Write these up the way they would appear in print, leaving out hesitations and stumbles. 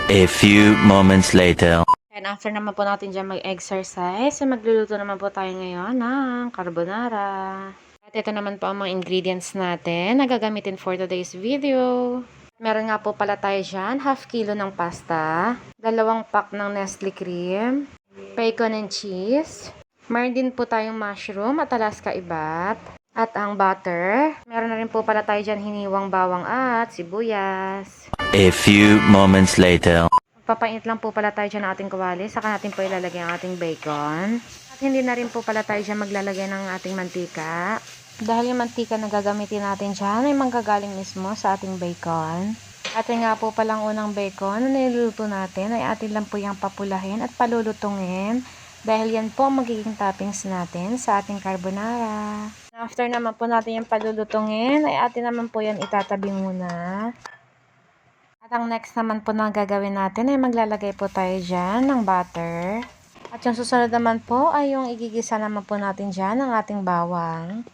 A few moments later. And after naman po natin dyan mag-exercise, magluluto naman po tayo ngayon ng carbonara. At ito naman po ang mga ingredients natin na gagamitin for today's video. Meron nga po pala tayo dyan, half kilo ng pasta, 2 pack ng Nestle cream, bacon and cheese, meron din po tayong mushroom at Alaska ibat, at ang butter. Meron na rin po pala tayo dyan hiniwang bawang at sibuyas. A few moments later. Papainit lang po pala tayo dyan ng ating kawali, saka natin po ilalagay ang ating bacon. At hindi na rin po pala tayo dyan maglalagay ng ating mantika. Dahil yung mantika na gagamitin natin dyan ay manggagaling mismo sa ating bacon. At nga po palang unang bacon na niluluto natin ay atin lang po yung papulahin at palulutungin. Dahil yan po ang magiging toppings natin sa ating carbonara. After naman po natin yung palulutungin ay atin naman po yan itatabi muna. At ang next naman po na gagawin natin ay maglalagay po tayo dyan ng butter. At yung susunod naman po ay yung igigisa naman po natin dyan ng ating bawang.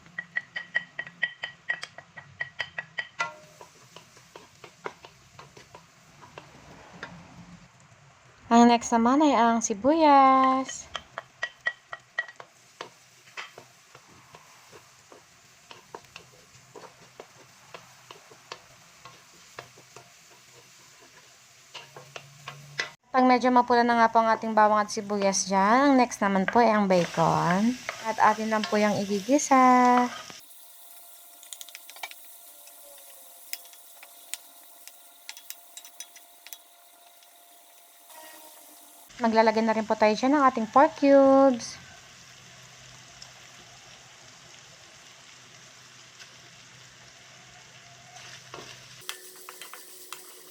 Ang next naman ay ang sibuyas. Pag medyo mapula na nga po ang ating bawang at sibuyas dyan, ang next naman po ay ang bacon. At atin lang po yung igigisa. Maglalagay na rin po tayo dyan ng ating pork cubes.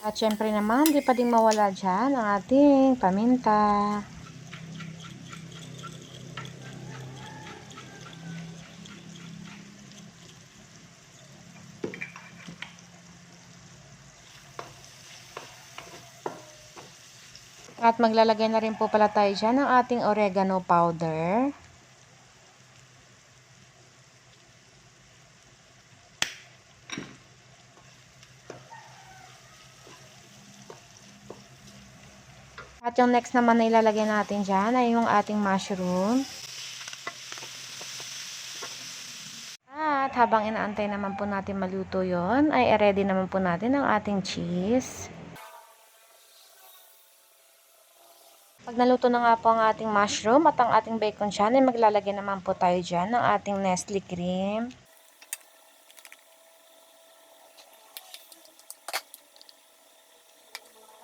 At syempre naman, di pa din mawala dyan ang ating paminta. At maglalagay na rin po pala tayo dyan ng ating oregano powder. At yung next naman na ilalagay natin dyan ay yung ating mushroom. At habang inaantay naman po natin maluto yon ay ready naman po natin ang ating cheese. Pag naluto na nga po ang ating mushroom at ang ating bacon dyan, ay maglalagay naman po tayo dyan ng ating Nestle cream.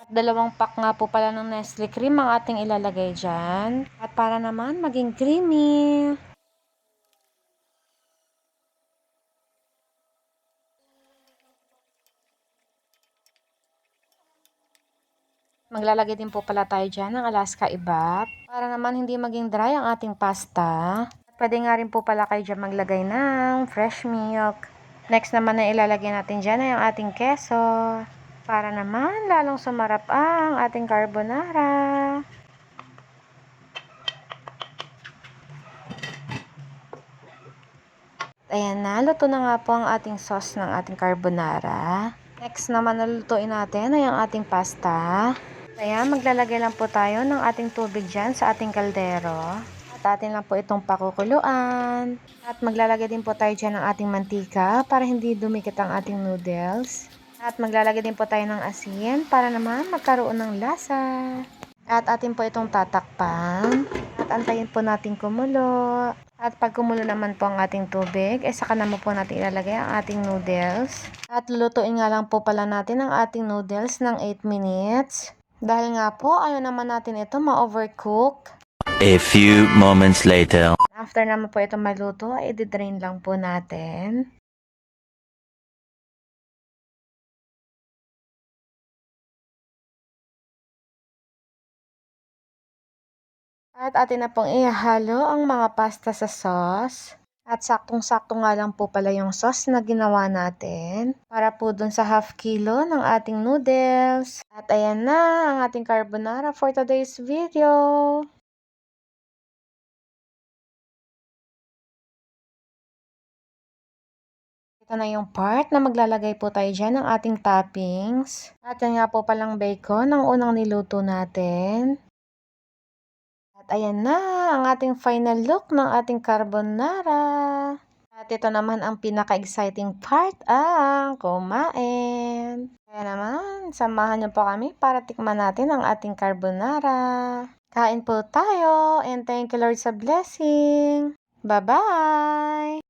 At 2 pack nga po pala ng Nestle cream ang ating ilalagay dyan. At para naman maging creamy. Maglalagay din po pala tayo dyan ng Alaska ibat. Para naman hindi maging dry ang ating pasta. Pwede nga rin po pala kayo dyan maglagay ng fresh milk. Next naman na ilalagay natin dyan ay ang ating keso. Para naman lalong sumarap ang ating carbonara. Ayan na, luto na nga po ang ating sauce ng ating carbonara. Next naman na lutuin natin ay ang ating pasta. Kaya maglalagay lang po tayo ng ating tubig dyan sa ating kaldero. At atin lang po itong pakukuluan. At maglalagay din po tayo dyan ng ating mantika para hindi dumikit ang ating noodles. At maglalagay din po tayo ng asin para naman magkaroon ng lasa. At atin po itong tatakpan. At antayin po natin kumulo. At pag kumulo naman po ang ating tubig, saka naman po natin ilalagay ang ating noodles. At lulutuin nga lang po pala natin ang ating noodles ng 8 minutes. Dahil nga po, ayaw naman natin ito ma-overcook. A few moments later. After naman po ito maluto, ay i-drain lang po natin. At atin na pong ihalo ang mga pasta sa sauce. At saktong-sakto nga lang po pala yung sauce na ginawa natin. Para po dun sa half kilo ng ating noodles. At ayan na ang ating carbonara for today's video. Ito na yung part na maglalagay po tayo dyan ng ating toppings. At yan nga po palang bacon ang unang niluto natin. At ayan na ang ating final look ng ating carbonara. At ito naman ang pinaka-exciting part, ang kumain. Kaya naman, samahan niyo po kami para tikman natin ang ating carbonara. Kain po tayo and thank you Lord sa blessing. Bye-bye!